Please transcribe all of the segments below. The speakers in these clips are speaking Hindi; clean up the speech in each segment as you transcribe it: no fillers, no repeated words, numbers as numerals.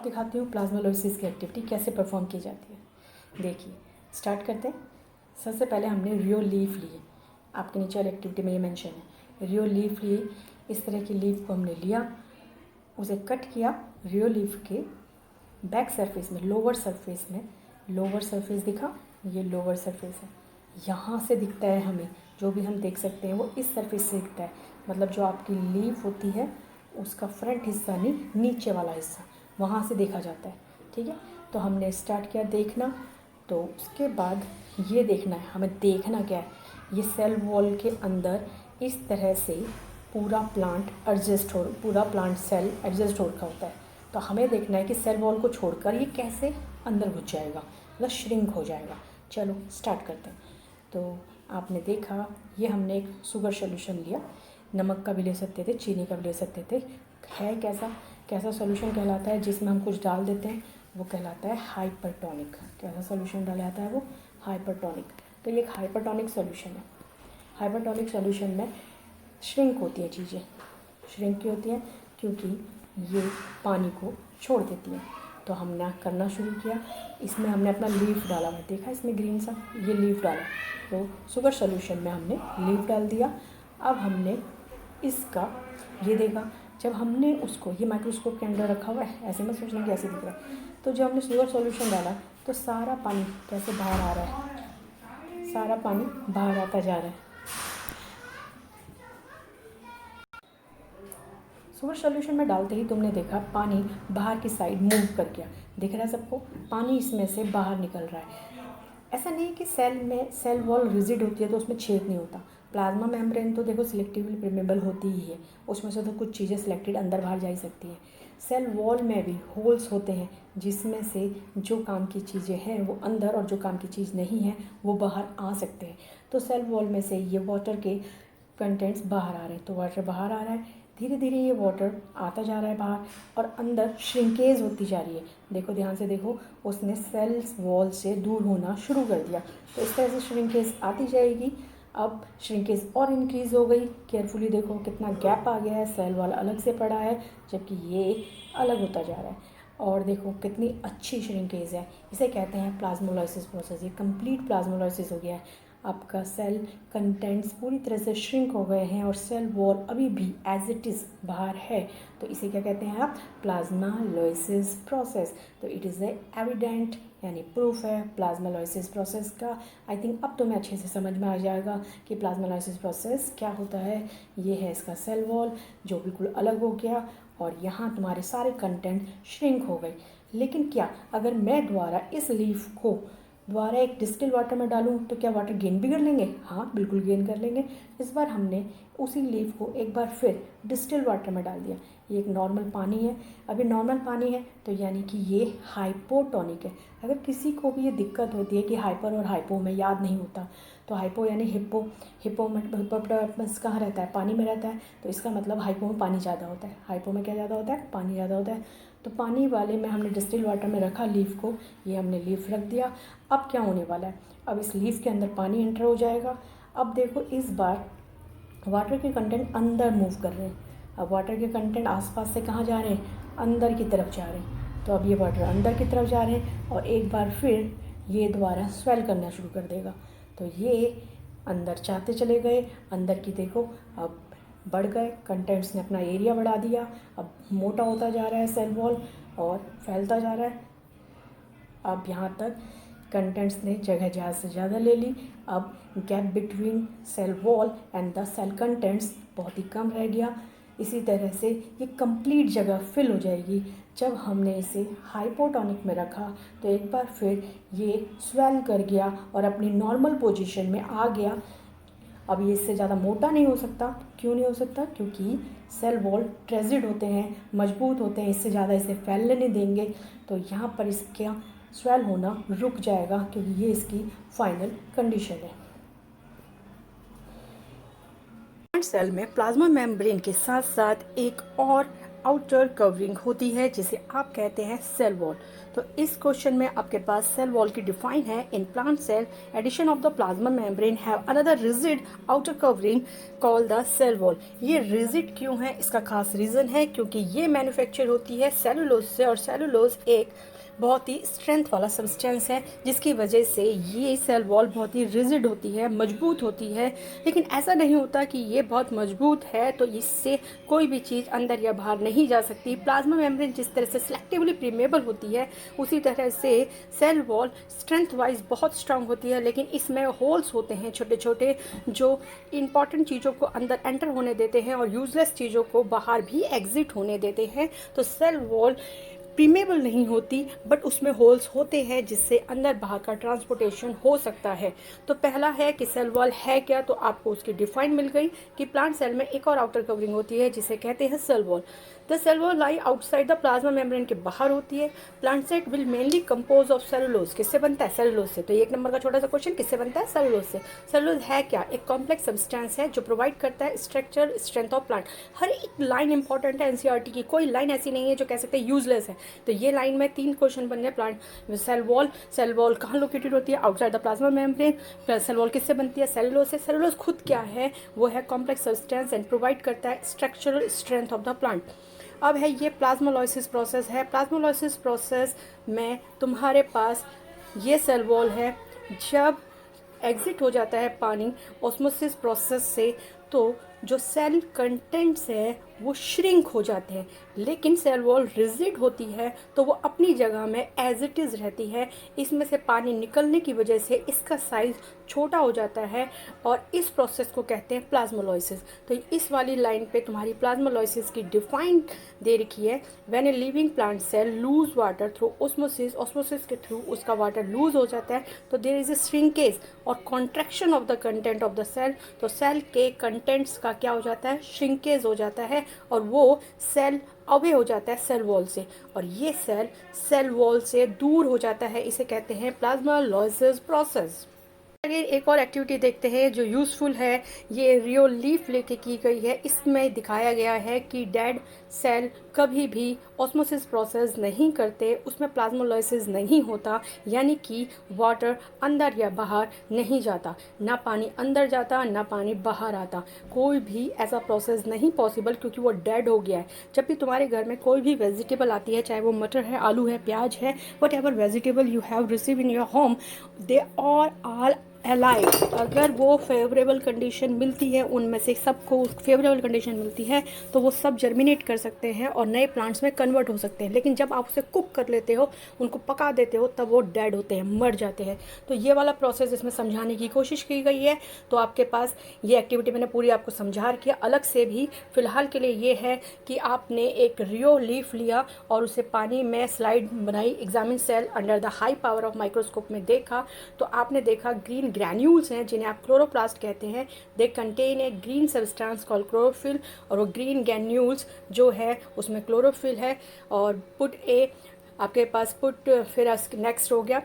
दिखाती हूँ प्लाज्मोलाइसिस की एक्टिविटी कैसे परफॉर्म की जाती है। देखिए स्टार्ट करते हैं। सबसे पहले हमने रियो लीफ लिए, आपके नीचे वाली एक्टिविटी में ये मेंशन है। रियो लीफ लिए, इस तरह की लीफ को हमने लिया, उसे कट किया। रियो लीफ के बैक सरफेस में, लोअर सरफेस दिखा, ये लोअर सरफेस है। यहाँ से दिखता है हमें, जो भी हम देख सकते हैं वो इस सरफेस से दिखता है। मतलब जो आपकी लीफ होती है उसका फ्रंट हिस्सा नहीं, नीचे वाला हिस्सा, वहाँ से देखा जाता है। ठीक है, तो हमने स्टार्ट किया देखना। तो उसके बाद ये देखना है, हमें देखना क्या है, ये सेल वॉल के अंदर इस तरह से पूरा प्लांट सेल एडजस्ट हो रखा होता है। तो हमें देखना है कि सेल वॉल को छोड़कर ये कैसे अंदर घुस जाएगा, मतलब श्रिंक हो जाएगा। चलो स्टार्ट करते हैं। तो आपने देखा, ये हमने एक शुगर सोल्यूशन लिया, नमक का भी ले सकते थे, चीनी का भी ले सकते थे। है कैसा सोल्यूशन कहलाता है जिसमें हम कुछ डाल देते हैं, वो कहलाता है हाइपरटोनिक। कैसा सोल्यूशन डाला जाता है वो, हाइपरटोनिक। तो ये एक हाइपरटोनिक सोल्यूशन है। हाइपरटोनिक सोल्यूशन में श्रिंक होती हैं चीज़ें। श्रिंक क्यों होती हैं, क्योंकि ये पानी को छोड़ देती हैं। तो हमने करना शुरू किया, इसमें हमने अपना लीफ डाला हुआ, देखा इसमें ग्रीन सा, ये लीफ डाला। तो शुगर सोल्यूशन में हमने लीफ डाल दिया। अब हमने इसका ये देखा, जब हमने उसको, ये माइक्रोस्कोप के अंदर रखा हुआ है, ऐसे में सोचना कि ऐसे दिख रहा है। तो जब हमने शुगर सॉल्यूशन डाला तो सारा पानी कैसे बाहर आ रहा है, सारा पानी बाहर आता जा रहा है। शुगर सॉल्यूशन में डालते ही तुमने देखा पानी बाहर की साइड मूव कर गया, दिख रहा है सबको, पानी इसमें से बाहर निकल रहा है। ऐसा नहीं कि सेल वॉल रिजिड होती है तो उसमें छेद नहीं होता। प्लाज्मा मेम्ब्रेन तो देखो सिलेक्टिवली परमेबल होती ही है, उसमें से तो कुछ चीज़ें सिलेक्टेड अंदर बाहर जा ही सकती हैं। सेल वॉल में भी होल्स होते हैं जिसमें से जो काम की चीज़ें हैं वो अंदर, और जो काम की चीज़ नहीं है वो बाहर आ सकते हैं। तो सेल वॉल में से ये वाटर के कंटेंट्स बाहर आ रहे हैं, तो वाटर बाहर आ रहा है, धीरे धीरे ये वाटर आता जा रहा है बाहर, और अंदर श्रिंकेज होती जा रही है। देखो ध्यान से देखो, उसने सेल्स वॉल से दूर होना शुरू कर दिया। तो इस तरह से श्रिंकेज आती जाएगी। अब श्रिंकेज और इंक्रीज़ हो गई, केयरफुली देखो कितना गैप आ गया है, सेल वॉल अलग से पड़ा है जबकि ये अलग होता जा रहा है। और देखो कितनी अच्छी श्रिंकेज है, इसे कहते हैं प्लाज्मोलाइसिस प्रोसेस। ये कंप्लीट प्लाज्मोलाइसिस हो गया है, आपका सेल कंटेंट्स पूरी तरह से श्रिंक हो गए हैं और सेल वॉल अभी भी एज इट इज़ बाहर है। तो इसे क्या कहते हैं आप, प्लाज्मोलाइसिस प्रोसेस। तो इट इज़ एविडेंट, यानी प्रूफ है प्लाज्मोलाइसिस प्रोसेस का। आई थिंक अब तुम्हें अच्छे से समझ में आ जाएगा कि प्लाज्मोलाइसिस प्रोसेस क्या होता है। ये है इसका सेल वॉल जो बिल्कुल अलग हो गया, और यहाँ तुम्हारे सारे कंटेंट श्रिंक हो गए। लेकिन क्या अगर मैं दोबारा एक डिस्टिल वाटर में डालूं तो क्या वाटर गेन भी कर लेंगे? हाँ बिल्कुल गेन कर लेंगे। इस बार हमने उसी लीफ को एक बार फिर डिस्टिल वाटर में डाल दिया। ये एक नॉर्मल पानी है, अभी नॉर्मल पानी है तो यानी कि ये हाइपोटोनिक है। अगर किसी को भी ये दिक्कत होती है कि हाइपर और हाइपो में याद नहीं होता, तो हाइपो यानी हिप्पोपोटामस कहाँ रहता है, पानी में रहता है, तो इसका मतलब हाइपो में पानी ज़्यादा होता है, हाइपो में क्या ज़्यादा होता है, पानी ज़्यादा होता है। तो पानी वाले में हमने डिस्टिल वाटर में रखा लीफ को, ये हमने लीफ रख दिया। अब क्या होने वाला है, अब इस लीफ के अंदर पानी एंटर हो जाएगा। अब देखो इस बार वाटर के कंटेंट अंदर मूव कर रहे हैं। अब वाटर के कंटेंट आसपास से कहाँ जा रहे हैं, अंदर की तरफ जा रहे हैं। तो अब ये वाटर अंदर की तरफ जा रहे हैं और एक बार फिर ये दोबारा स्वेल करना शुरू कर देगा। तो ये अंदर जाते चले गए, अंदर की देखो अब बढ़ गए, कंटेंट्स ने अपना एरिया बढ़ा दिया, अब मोटा होता जा रहा है सेल वॉल और फैलता जा रहा है। अब यहाँ तक कंटेंट्स ने जगह ज़्यादा से ज़्यादा ले ली। अब gap between cell wall and the cell contents बहुत ही कम रह गया। इसी तरह से ये कंप्लीट जगह फिल हो जाएगी। जब हमने इसे हाइपोटोनिक में रखा तो एक बार फिर ये स्वेल कर गया और अपनी नॉर्मल पोजीशन में आ गया। अब ये इससे ज़्यादा मोटा नहीं हो सकता। क्यों नहीं हो सकता, क्योंकि सेल वॉल ट्रेजिड होते हैं, मजबूत होते हैं, इससे ज़्यादा इसे फैलने नहीं देंगे। तो यहाँ पर इसका स्वेल होना रुक जाएगा क्योंकि ये इसकी फाइनल कंडीशन है। सेल में प्लाज्मा मेम्ब्रेन के साथ साथ एक और आउटर कवरिंग होती है जिसे आप कहते हैं सेल वॉल। तो इस क्वेश्चन में आपके पास सेल वॉल की डिफाइन है, in plant cell addition of the plasma membrane have another rigid outer covering called the cell wall. ये रिजिड क्यों है, इसका खास रीज़न है क्योंकि ये मैन्युफैक्चर होती है सेलुलोज से, और सेलुलोज एक बहुत ही स्ट्रेंथ वाला सब्सटेंस है जिसकी वजह से ये सेल वॉल बहुत ही रिजिड होती है, मजबूत होती है। लेकिन ऐसा नहीं होता कि ये बहुत मजबूत है तो इससे कोई भी चीज़ अंदर या बाहर नहीं जा सकती। प्लाज्मा मेम्ब्रेन जिस तरह से सिलेक्टिवली प्रीमेबल होती है उसी तरह से सेल वॉल स्ट्रेंथ वाइज बहुत स्ट्रांग होती है, लेकिन इसमें होल्स होते हैं छोटे छोटे जो इंपॉर्टेंट चीज़ों को अंदर एंटर होने देते हैं और यूजलेस चीज़ों को बाहर भी एग्जिट होने देते हैं। तो सेल वॉल प्रीमेबल नहीं होती बट उसमें होल्स होते हैं जिससे अंदर बाहर का ट्रांसपोर्टेशन हो सकता है। तो पहला है कि सेल वॉल है क्या, तो आपको उसकी डिफाइन मिल गई कि प्लांट सेल में एक और आउटर कवरिंग होती है जिसे कहते हैं cell wall. The cell wall lie outside the plasma membrane के बाहर होती है। Plant cell will mainly compose of cellulose. किससे बनता है? सेलुलोज से। तो ये एक नंबर का छोटा सा क्वेश्चन, किससे बनता है? सेलुलोज से। सेलुलोज है क्या? एक कॉम्प्लेक्स सब्सटेंस है जो प्रोवाइड करता है स्ट्रक्चर स्ट्रेंथ ऑफ प्लांट। हर एक लाइन इंपॉर्टेंट है एनसीईआरटी की, कोई लाइन ऐसी नहीं है जो कह सकते हैं यूजलेस है। तो ये लाइन में 3 क्वेश्चन बन गए। प्लांट सेल वॉल कहाँ लोकेटेड होती है? Outside the plasma membrane. Cell wall किससे बनती है? सेलुलोज से। सेलुलोज खुद क्या है? वो है कॉम्प्लेक्स सब्सटेंस एंड प्रोवाइड करता है structural strength of the plant. अब है ये प्लाज्मोलाइसिस प्रोसेस है। प्लाज्मोलाइसिस प्रोसेस में तुम्हारे पास ये सेल वॉल है। जब एग्जिट हो जाता है पानी ऑस्मोसिस प्रोसेस से तो जो सेल कंटेंट्स है वो श्रिंक हो जाते हैं, लेकिन सेल वॉल रिजिड होती है तो वो अपनी जगह में एज इट इज़ रहती है। इसमें से पानी निकलने की वजह से इसका साइज़ छोटा हो जाता है और इस प्रोसेस को कहते हैं प्लाज्मोलाइसिस। तो इस वाली लाइन पे तुम्हारी प्लाज्मोलाइसिस की डिफाइन दे रखी है। When a living plant cell lose water through osmosis, osmosis के थ्रू उसका वाटर लूज हो जाता है तो देयर इज ए श्रिंकेज और contraction of the content of the cell. तो सेल के कंटेंट्स का क्या हो जाता है? श्रिंकेज हो जाता है और वो सेल अवे हो जाता है सेल वॉल से, और ये सेल वॉल से दूर हो जाता है। इसे कहते हैं प्लाज्मोलाइसिस प्रोसेस। आगे एक और एक्टिविटी देखते हैं जो यूज़फुल है। ये रियोलीफ लेके की गई है। इसमें दिखाया गया है कि डेड सेल कभी भी ऑस्मोसिस प्रोसेस नहीं करते, उसमें प्लाज्मोलाइसिस नहीं होता, यानी कि वाटर अंदर या बाहर नहीं जाता, ना पानी अंदर जाता ना पानी बाहर आता। कोई भी ऐसा प्रोसेस नहीं पॉसिबल क्योंकि वो डेड हो गया है। जब भी तुम्हारे घर में कोई भी वेजिटेबल आती है, चाहे वो मटर है, आलू है, प्याज है, whatever vegetable you have receive in your home, they are all alive. अगर वो फेवरेबल कंडीशन मिलती है, उनमें से सबको फेवरेबल कंडीशन मिलती है तो वो सब जर्मिनेट कर सकते हैं और नए प्लांट्स में कन्वर्ट हो सकते हैं। लेकिन जब आप उसे कुक कर लेते हो, उनको पका देते हो, तब वो डेड होते हैं, मर जाते हैं। तो ये वाला प्रोसेस इसमें समझाने की कोशिश की गई है। तो आपके पास ये एक्टिविटी मैंने पूरी आपको समझा रखी है। अलग से भी फ़िलहाल के लिए ये है कि आपने एक रियो लीफ लिया और उसे पानी में स्लाइड बनाई, examine cell under the high power of microscope में देखा तो आपने देखा ग्रीन ग्रैन्यूल्स हैं जिन्हें आप क्लोरोप्लास्ट कहते हैं। They contain a green substance called chlorophyll, और वो ग्रीन ग्रैन्यूल्स जो है उसमें क्लोरोफिल है। और पुट ए आपके पास पुट, फिर नेक्स्ट हो गया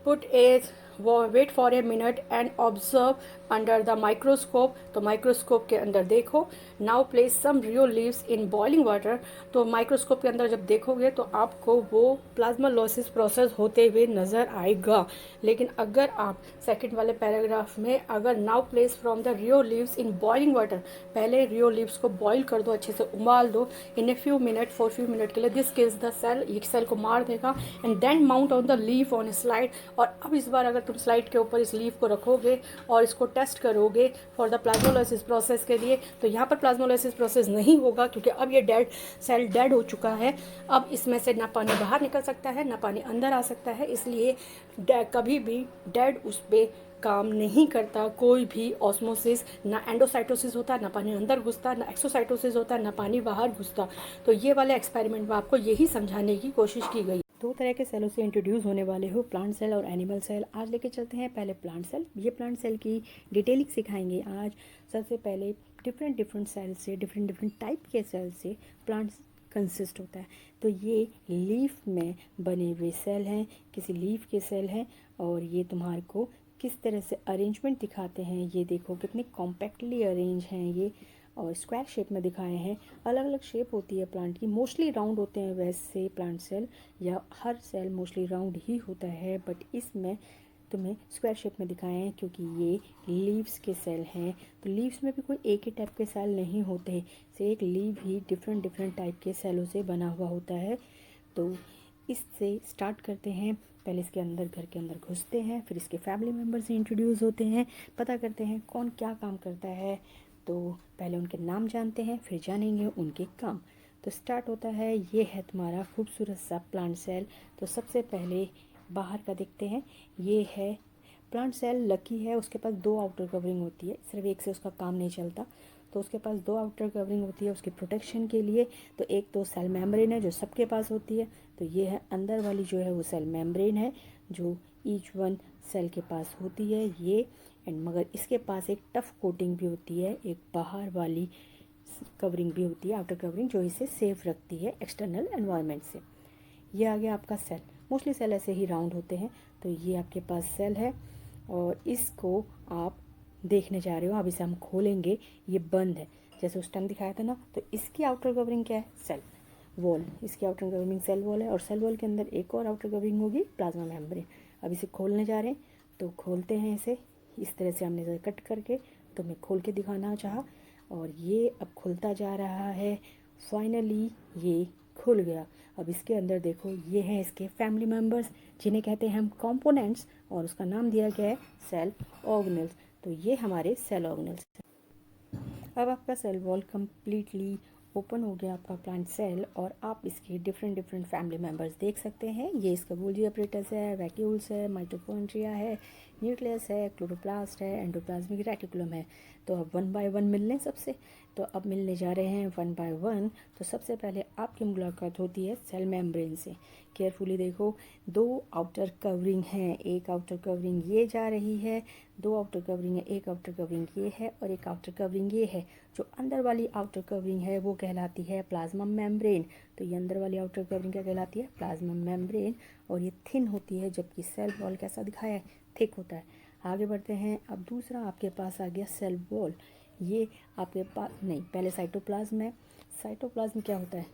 put a wait for a minute and observe under the microscope. तो माइक्रोस्कोप के अंदर देखो। Now place some Rhoeo leaves in boiling water. तो माइक्रोस्कोप के अंदर जब देखोगे तो आपको वो प्लाज्मोलाइसिस प्रोसेस होते हुए नज़र आएगा। लेकिन अगर आप सेकंड वाले पैराग्राफ में अगर now place from the Rio leaves in boiling water, पहले रियो लीव्स को बॉईल कर दो, अच्छे से उबाल दो in a few minute, for few minute के लिए। दिस किल्स द सेल, ये सेल को मार देगा। And then mount on the leaf on a slide. और अब इस बार अगर तुम स्लाइड के ऊपर इस लीफ को रखोगे और इसको टेस्ट करोगे फॉर द प्लाज्मोलाइसिस प्रोसेस के लिए, तो यहाँ पर प्लाज्मोलाइसिस प्रोसेस नहीं होगा क्योंकि अब ये सेल डेड हो चुका है। अब इसमें से ना पानी बाहर निकल सकता है ना पानी अंदर आ सकता है, इसलिए कभी भी डेड उस पर काम नहीं करता। कोई भी ऑस्मोसिस, ना एंडोसाइटोसिस होता, ना पानी अंदर घुसता, ना एक्सोसाइटोसिस होता, ना पानी बाहर घुसता। तो ये वाले एक्सपेरिमेंट में आपको यही समझाने की कोशिश की गई। 2 तरह के सेलों से इंट्रोड्यूस होने वाले हो, प्लांट सेल और एनिमल सेल। आज लेके चलते हैं पहले प्लांट सेल। ये प्लांट सेल की डिटेलिंग सिखाएंगे आज। सबसे पहले डिफरेंट सेल से, डिफरेंट टाइप के सेल से प्लांट कंसिस्ट होता है। तो ये लीफ में बने हुए सेल हैं, किसी लीफ के सेल हैं, और ये तुम्हारे को किस तरह से अरेंजमेंट दिखाते हैं। ये देखो कितने कॉम्पैक्टली अरेंज हैं ये, और स्क्वायर शेप में दिखाए हैं। अलग अलग शेप होती है प्लांट की, मोस्टली राउंड होते हैं वैसे प्लांट सेल, या हर सेल मोस्टली राउंड ही होता है, बट इसमें तुम्हें स्क्वायर शेप में दिखाए हैं क्योंकि ये लीव्स के सेल हैं। तो लीव्स में भी कोई एक ही टाइप के सेल नहीं होते, से एक लीव ही डिफरेंट डिफरेंट टाइप के सेलों से बना हुआ होता है। तो इससे स्टार्ट करते हैं। पहले इसके अंदर, घर के अंदर घुसते हैं, फिर इसके फैमिली मेम्बर से इंट्रोड्यूस होते हैं, पता करते हैं कौन क्या काम करता है। तो पहले उनके नाम जानते हैं, फिर जानेंगे उनके काम। तो स्टार्ट होता है, ये है तुम्हारा खूबसूरत सा प्लांट सेल। तो सबसे पहले बाहर का देखते हैं। ये है प्लांट सेल, लकी है, उसके पास 2 आउटर कवरिंग होती है, सिर्फ एक से उसका काम नहीं चलता। तो उसके पास 2 आउटर कवरिंग होती है उसकी प्रोटेक्शन के लिए। तो एक तो सेल मेम्ब्रेन है जो सबके पास होती है, तो ये है अंदर वाली जो है वो सेल मेम्ब्रेन है जो ईच वन सेल के पास होती है ये। एंड मगर इसके पास एक टफ कोटिंग भी होती है, एक बाहर वाली कवरिंग भी होती है, आउटर कवरिंग, जो इसे सेफ रखती है एक्सटर्नल एनवायरनमेंट से। ये आ गया आपका सेल। मोस्टली सेल ऐसे ही राउंड होते हैं। तो ये आपके पास सेल है और इसको आप देखने जा रहे हो। अब इसे हम खोलेंगे, ये बंद है जैसे उस टाइम दिखाया था ना। तो इसकी आउटर कवरिंग क्या है? Cell wall. इसकी आउटर कवरिंग सेल वॉल है और सेल वॉल के अंदर एक और आउटर कवरिंग होगी, प्लाज्मा मेम्ब्रेन। अब इसे खोलने जा रहे हैं, तो खोलते हैं इसे इस तरह से, हमने इसे कट करके तो मैं खोल के दिखाना चाहा और ये अब खुलता जा रहा है। फाइनली ये खुल गया। अब इसके अंदर देखो, ये हैं इसके फैमिली मेम्बर्स जिन्हें कहते हैं हम कंपोनेंट्स, और उसका नाम दिया गया है सेल ऑर्गेनेल्स। तो ये हमारे सेल ऑर्गेनेल्स। अब आपका सेल वॉल कम्प्लीटली ओपन हो गया, आपका प्लांट सेल, और आप इसके डिफरेंट डिफरेंट फैमिली मेम्बर्स देख सकते हैं। ये इसका गोल्जी अपरेटस है, वैक्यूल्स है, माइटोकॉन्ड्रिया है, न्यूक्लियस है, क्लोरोप्लास्ट है, एंडोप्लाज्मिक रेटिकुलम है। तो अब 1 बाय 1 मिल लें सबसे। तो अब मिलने जा रहे हैं 1 बाय 1। तो सबसे पहले आपकी मुलाकात होती है सेल मेम्ब्रेन से। केयरफुली देखो, 2 आउटर कवरिंग हैं, एक आउटर कवरिंग ये जा रही है, 2 आउटर कवरिंग है, एक आउटर कवरिंग ये है और एक आउटर कवरिंग ये है। जो अंदर वाली आउटर कवरिंग है वो कहलाती है प्लाज्मा मेम्ब्रेन। तो ये अंदर वाली आउटर कवरिंग क्या कहलाती है? Plasma membrane. और ये थिन होती है, जबकि सेल वॉल कैसा दिखाया है? थिक होता है। आगे बढ़ते हैं। अब दूसरा आपके पास आ गया सेल वॉल। ये आपके पास नहीं, पहले साइटोप्लाज्म है। साइटोप्लाज्म क्या होता है?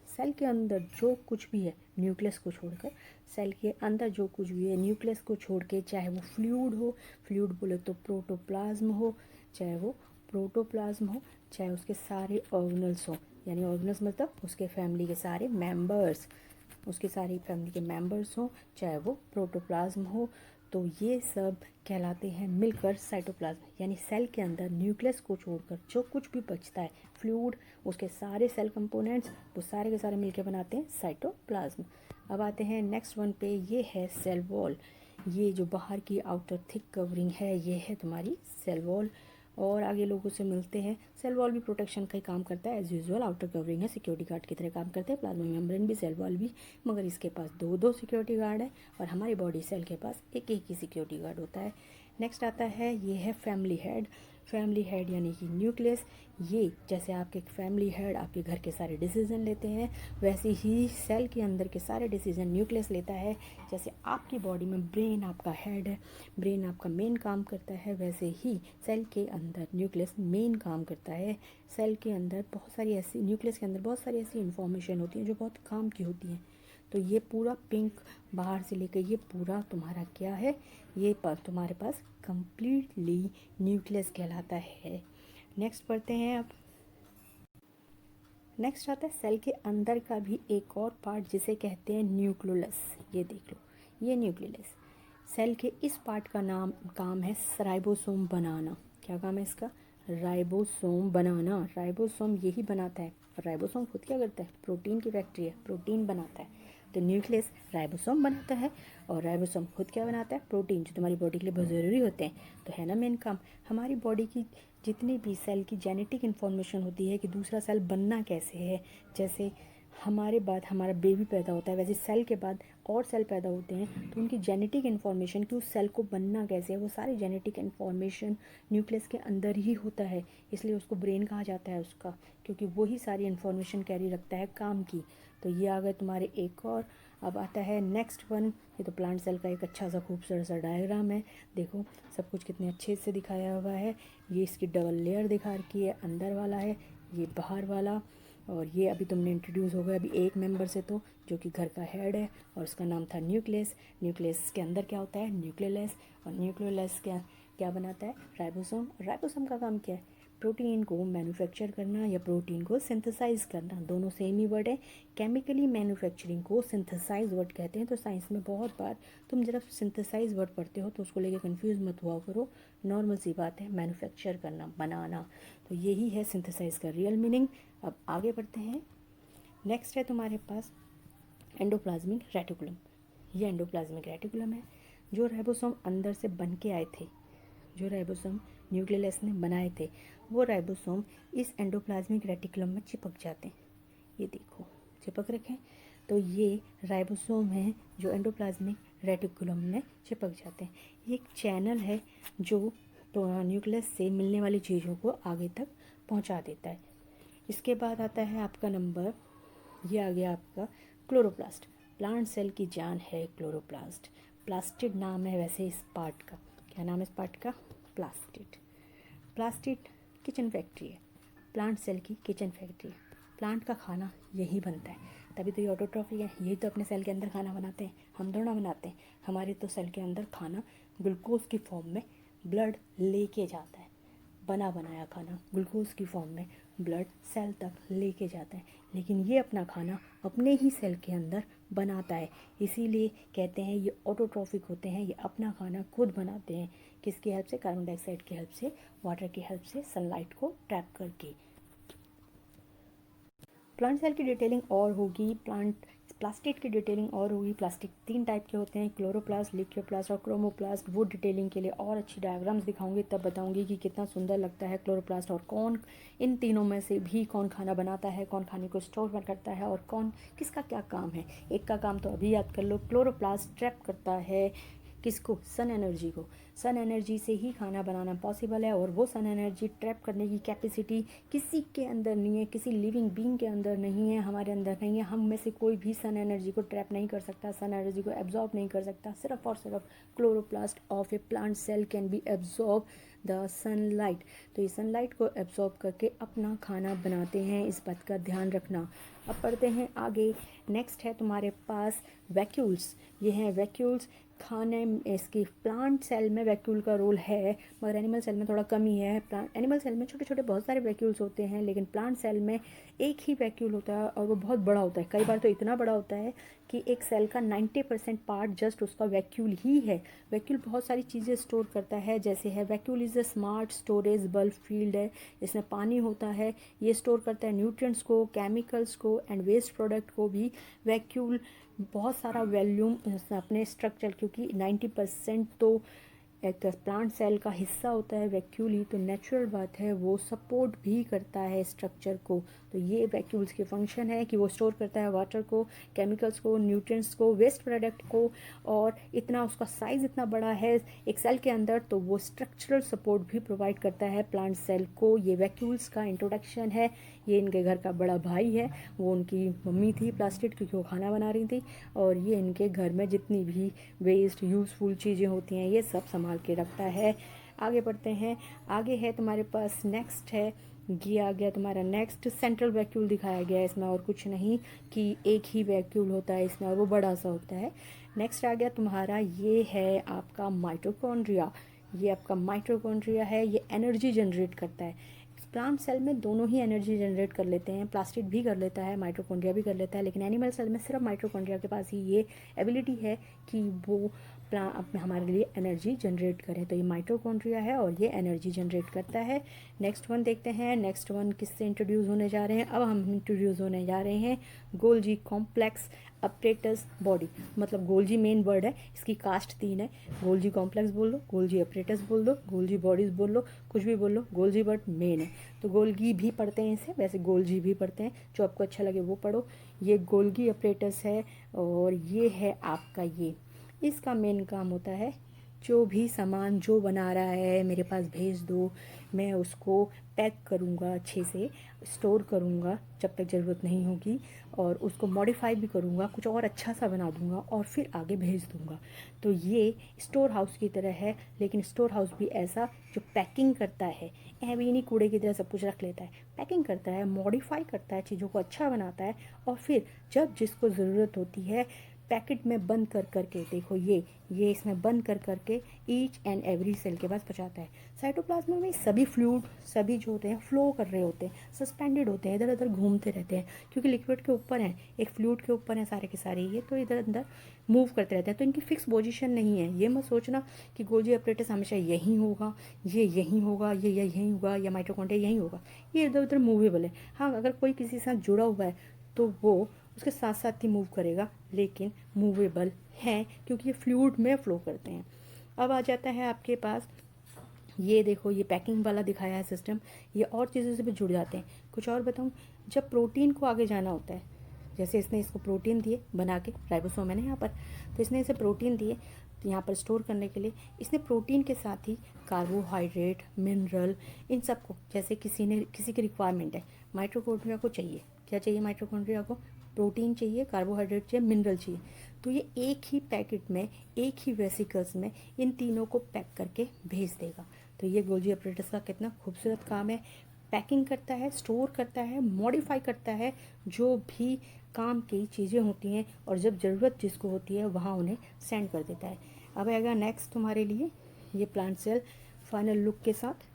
सेल के अंदर जो कुछ भी है, न्यूक्लियस को छोड़कर, सेल के अंदर जो कुछ भी है न्यूक्लियस को छोड़ के, चाहे वो फ्लूइड हो, फ्लूइड बोले तो प्रोटोप्लाज्म हो, चाहे वो प्रोटोप्लाज्म हो, चाहे उसके सारे ऑर्गेनल्स हो, यानी ऑर्गेनल्स मतलब उसके फैमिली के सारे मेंबर्स, उसकी सारी फैमिली के मेंबर्स हो, चाहे वो प्रोटोप्लाज्म हो, तो ये सब कहलाते हैं मिलकर साइटोप्लाज्म। यानी सेल के अंदर न्यूक्लियस को छोड़कर जो कुछ भी बचता है, फ्लूइड, उसके सारे सेल कंपोनेंट्स, वो सारे के सारे मिलकर बनाते हैं साइटोप्लाज्म। अब आते हैं नेक्स्ट वन पे। ये है सेल वॉल। ये जो बाहर की आउटर थिक कवरिंग है, ये है तुम्हारी सेल वॉल। और आगे लोगों से मिलते हैं। सेल वॉल भी प्रोटेक्शन का ही काम करता है एज यूजुअल। आउटर कवरिंग है, सिक्योरिटी गार्ड की तरह काम करते हैं। प्लाज्मा मेम्ब्रेन भी, सेल वॉल भी, मगर इसके पास 2-2 सिक्योरिटी गार्ड है और हमारी बॉडी सेल के पास एक एक ही सिक्योरिटी गार्ड होता है। नेक्स्ट आता है, ये है फैमिली हेड। फैमिली हेड यानी कि न्यूक्लियस। ये जैसे आपके फैमिली हेड आपके घर के सारे डिसीजन लेते हैं, वैसे ही सेल के अंदर के सारे डिसीजन न्यूक्लियस लेता है। जैसे आपकी बॉडी में ब्रेन आपका हेड है, ब्रेन आपका मेन काम करता है, वैसे ही सेल के अंदर न्यूक्लियस मेन काम करता है। सेल के अंदर बहुत सारी ऐसी, न्यूक्लियस के अंदर बहुत सारी ऐसी इंफॉर्मेशन होती है जो बहुत काम की होती हैं। तो ये पूरा पिंक बाहर से लेकर ये पूरा तुम्हारा क्या है? ये तुम्हारे पास कंप्लीटली न्यूक्लियस कहलाता है। नेक्स्ट पढ़ते हैं। अब नेक्स्ट आता है सेल के अंदर का भी एक और पार्ट जिसे कहते हैं न्यूक्लियस। ये देख लो, ये न्यूक्लियस। सेल के इस पार्ट का काम है राइबोसोम बनाना। क्या काम है इसका? राइबोसोम बनाना। राइबोसोम यही बनाता है। राइबोसोम खुद क्या करता है? प्रोटीन की फैक्ट्री है, प्रोटीन बनाता है। तो न्यूक्लियस राइबोसोम बनाता है और राइबोसोम खुद क्या बनाता है? प्रोटीन, जो तुम्हारी बॉडी के लिए बहुत ज़रूरी होते हैं। तो है ना मेन काम। हमारी बॉडी की जितनी भी सेल की जेनेटिक इन्फॉर्मेशन होती है कि दूसरा सेल बनना कैसे है, जैसे हमारे बाद हमारा बेबी पैदा होता है, वैसे सेल के बाद और सेल पैदा होते हैं, तो उनकी जेनेटिक इन्फॉर्मेशन कि उस सेल को बनना कैसे है, वो सारी जेनेटिक इन्फॉर्मेशन न्यूक्लियस के अंदर ही होता है। इसलिए उसको ब्रेन कहा जाता है उसका, क्योंकि वही सारी इन्फॉर्मेशन कैरी रखता है काम की। तो ये आ गए तुम्हारे एक और। अब आता है नेक्स्ट वन। ये तो प्लांट सेल का एक अच्छा सा खूबसूरत सा डायग्राम है। देखो सब कुछ कितने अच्छे से दिखाया हुआ है। ये इसकी डबल लेयर दिखा रखी है, अंदर वाला है, ये बाहर वाला। और ये अभी तुमने इंट्रोड्यूस हो गया अभी एक मेंबर से, तो जो कि घर का हेड है, और उसका नाम था न्यूक्लियस। न्यूक्लियस के अंदर क्या होता है? न्यूक्लियोलस। और न्यूक्लियोलस क्या क्या बनाता है? राइबोसोम। राइबोसोम का काम क्या है? प्रोटीन को मैन्युफैक्चर करना या प्रोटीन को सिंथेसाइज करना, दोनों सेम ही वर्ड है। केमिकली मैन्युफैक्चरिंग को सिंथेसाइज वर्ड कहते हैं। तो साइंस में बहुत बार तुम जब सिंथेसाइज वर्ड पढ़ते हो तो उसको लेके कंफ्यूज मत हुआ करो, नॉर्मल सी बात है, मैन्युफैक्चर करना, बनाना। तो यही है सिंथेसाइज का रियल मीनिंग। अब आगे बढ़ते हैं। नेक्स्ट है तुम्हारे पास एंडोप्लाज्मिक रेटिकुलम। ये एंडोप्लाज्मिक रेटिकुलम है। जो राइबोसोम अंदर से बन के आए थे, जो राइबोसोम न्यूक्लियस ने बनाए थे, वो राइबोसोम इस एंडोप्लाज्मिक रेटिकुलम में चिपक जाते हैं। ये देखो चिपक रखे। तो ये राइबोसोम है जो एंडोप्लाज्मिक रेटिकुलम में चिपक जाते हैं। ये एक चैनल है जो तो न्यूक्लियस से मिलने वाली चीज़ों को आगे तक पहुंचा देता है। इसके बाद आता है आपका नंबर, ये आ गया आपका क्लोरोप्लास्ट। प्लांट सेल की जान है क्लोरोप्लास्ट। प्लास्टिड नाम है वैसे इस पार्ट का। क्या नाम है इस पार्ट का? प्लास्टिड। प्लास्टिड किचन फैक्ट्री है, प्लांट सेल की किचन फैक्ट्री है। प्लांट का खाना यही बनता है, तभी तो ये ऑटोट्रॉफी है। यही तो अपने सेल के अंदर खाना बनाते हैं, हम थोड़ा बनाते हैं। हमारे तो सेल के अंदर खाना ग्लूकोज की फॉर्म में ब्लड लेके जाता है। बना बनाया खाना ग्लूकोज की फॉर्म में ब्लड सेल तक लेके जाता है, लेकिन ये अपना खाना अपने ही सेल के अंदर बनाता है। इसीलिए कहते हैं ये ऑटोट्रॉफिक होते हैं, ये अपना खाना खुद बनाते हैं। किसकी हेल्प से? कार्बन डाइऑक्साइड की हेल्प से, वाटर की हेल्प से, सनलाइट को ट्रैप करके। प्लांट सेल की डिटेलिंग और होगी, प्लास्टिड की डिटेलिंग और होगी। प्लास्टिक 3 टाइप के होते हैं, क्लोरोप्लास्ट, लिथियोप्लास्ट और क्रोमोप्लास्ट। वो डिटेलिंग के लिए और अच्छी डायग्राम्स दिखाऊंगी, तब बताऊंगी कि कितना सुंदर लगता है क्लोरोप्लास्ट, और कौन इन तीनों में से भी कौन खाना बनाता है, कौन खाने को स्टोर करता है, और कौन किसका क्या काम है। एक का काम तो अभी याद कर लो, क्लोरोप्लास्ट ट्रैप करता है किसको? सन एनर्जी को। सन एनर्जी से ही खाना बनाना पॉसिबल है, और वो सन एनर्जी ट्रैप करने की कैपेसिटी किसी के अंदर नहीं है, किसी लिविंग बीइंग के अंदर नहीं है, हमारे अंदर नहीं है। हम में से कोई भी सन एनर्जी को ट्रैप नहीं कर सकता, सन एनर्जी को एब्जॉर्ब नहीं कर सकता। सिर्फ और सिर्फ chloroplast of a plant cell can be absorb the sunlight. तो ये सनलाइट को एब्जॉर्ब करके अपना खाना बनाते हैं, इस बात का ध्यान रखना। अब पढ़ते हैं आगे। नेक्स्ट है तुम्हारे पास वैक्यूल्स। ये हैं वैक्यूल्स। खाने इसकी प्लांट सेल में वैक्यूल का रोल है, मगर एनिमल सेल में थोड़ा कम ही है। एनिमल सेल में छोटे छोटे बहुत सारे वैक्यूल्स होते हैं, लेकिन प्लांट सेल में एक ही वैक्यूल होता है, और वो बहुत बड़ा होता है। कई बार तो इतना बड़ा होता है कि एक सेल का 90% पार्ट जस्ट उसका वैक्यूल ही है। वैक्यूल बहुत सारी चीज़ें स्टोर करता है, जैसे है vacuole is a smart storage bulb field है। इसमें पानी होता है, ये स्टोर करता है न्यूट्रिएंट्स को, केमिकल्स को एंड वेस्ट प्रोडक्ट को भी। वैक्यूल बहुत सारा वॉल्यूम अपने स्ट्रक्चर, क्योंकि 90% तो एक प्लांट सेल का हिस्सा होता है वैक्यूल ही, तो नेचुरल बात है वो सपोर्ट भी करता है स्ट्रक्चर को। तो ये वैक्यूल्स के फंक्शन है कि वो स्टोर करता है वाटर को, केमिकल्स को, न्यूट्रिएंट्स को, वेस्ट प्रोडक्ट को। और इतना उसका साइज़ इतना बड़ा है एक सेल के अंदर, तो वो स्ट्रक्चरल सपोर्ट भी प्रोवाइड करता है प्लांट सेल को। ये वैक्यूल्स का इंट्रोडक्शन है। ये इनके घर का बड़ा भाई है, वो उनकी मम्मी थी प्लास्टिड, क्योंकि वो खाना बना रही थी। और ये इनके घर में जितनी भी वेस्ट यूज़फुल चीज़ें होती हैं ये सब संभाल के रखता है। आगे बढ़ते हैं। आगे है तुम्हारे पास नेक्स्ट है, ये आ गया तुम्हारा नेक्स्ट सेंट्रल वैक्यूल दिखाया गया है इसमें, और कुछ नहीं कि एक ही वैक्यूल होता है इसमें और वो बड़ा सा होता है। नेक्स्ट आ गया तुम्हारा, ये है आपका माइटोकॉन्ड्रिया। ये आपका माइटोकॉन्ड्रिया है, ये एनर्जी जनरेट करता है। प्लांट सेल में दोनों ही एनर्जी जनरेट कर लेते हैं, प्लास्टिड भी कर लेता है, माइटोकॉन्ड्रिया भी कर लेता है, लेकिन एनिमल सेल में सिर्फ माइटोकॉन्ड्रिया के पास ही ये एबिलिटी है कि वो हमारे लिए एनर्जी जनरेट करें। तो ये माइटोकॉन्ड्रिया है और ये एनर्जी जनरेट करता है। नेक्स्ट वन देखते हैं। नेक्स्ट वन किससे इंट्रोड्यूस होने जा रहे हैं? अब हम इंट्रोड्यूस होने जा रहे हैं गोल्जी कॉम्प्लेक्स अपरेटस बॉडी। मतलब गोल्जी मेन वर्ड है, इसकी कास्ट 3 है। गोल्जी कॉम्प्लेक्स बोल लो, गोल्जी अपरेटस बोल दो, गोल्जी बॉडीज बोल लो, कुछ भी बोल लो, गोल्जी वर्ड मेन है। तो गोल्गी भी पढ़ते हैं इसे, वैसे गोल्जी भी पढ़ते हैं, जो आपको अच्छा लगे वो पढ़ो। ये गोल्गी अपरेटस है, और ये है आपका ये, इसका मेन काम होता है जो भी सामान जो बना रहा है मेरे पास भेज दो, मैं उसको पैक करूँगा, अच्छे से स्टोर करूँगा जब तक ज़रूरत नहीं होगी, और उसको मॉडिफाई भी करूँगा, कुछ और अच्छा सा बना दूँगा और फिर आगे भेज दूँगा। तो ये स्टोर हाउस की तरह है, लेकिन स्टोर हाउस भी ऐसा जो पैकिंग करता है, भी नहीं कूड़े की तरह सब कुछ रख लेता है, पैकिंग करता है, मॉडिफाई करता है, चीज़ों को अच्छा बनाता है, और फिर जब जिसको ज़रूरत होती है पैकेट में बंद कर करके, देखो ये इसमें बंद कर करके ईच एंड एवरी सेल के पास पहुंचाता है। साइटोप्लाज्म में सभी फ्लूइड, सभी जो होते हैं फ्लो कर रहे होते हैं, सस्पेंडेड होते हैं, इधर उधर घूमते रहते हैं, क्योंकि लिक्विड के ऊपर हैं, एक फ्लूइड के ऊपर हैं सारे के सारे, ये तो इधर अंदर मूव करते रहते हैं। तो इनकी फिक्स पोजीशन नहीं है। ये मत सोचना कि गोल्जी अपरेटस हमेशा यहीं होगा, ये यहीं होगा, ये यहीं होगा, या माइटोकॉन्ड्रिया यहीं होगा। ये इधर उधर मूवेबल है। हाँ, अगर कोई किसी के साथ जुड़ा हुआ है तो वो उसके साथ साथ ही मूव करेगा, लेकिन मूवेबल है क्योंकि ये फ्लूइड में फ्लो करते हैं। अब आ जाता है आपके पास, ये देखो ये पैकिंग वाला दिखाया है सिस्टम, ये और चीज़ों से भी जुड़ जाते हैं। कुछ और बताऊँ, जब प्रोटीन को आगे जाना होता है, जैसे इसने इसको प्रोटीन दिए बना के, राइबोसोम है ना यहाँ पर, तो इसने इसे प्रोटीन दिए तो यहाँ पर स्टोर करने के लिए इसने प्रोटीन के साथ ही कार्बोहाइड्रेट, मिनरल, इन सबको, जैसे किसी की रिक्वायरमेंट है, माइटोकॉन्ड्रिया को चाहिए, क्या चाहिए माइटोकॉन्ड्रिया को, प्रोटीन चाहिए, कार्बोहाइड्रेट चाहिए, मिनरल चाहिए, तो ये एक ही पैकेट में, एक ही वेसिकल्स में इन तीनों को पैक करके भेज देगा। तो ये गोल्जी अपरेटस का कितना खूबसूरत काम है, पैकिंग करता है, स्टोर करता है, मॉडिफाई करता है, जो भी काम की चीज़ें होती हैं, और जब ज़रूरत जिसको होती है वहाँ उन्हें सेंड कर देता है। अब आएगा नेक्स्ट तुम्हारे लिए ये प्लांट सेल फाइनल लुक के साथ।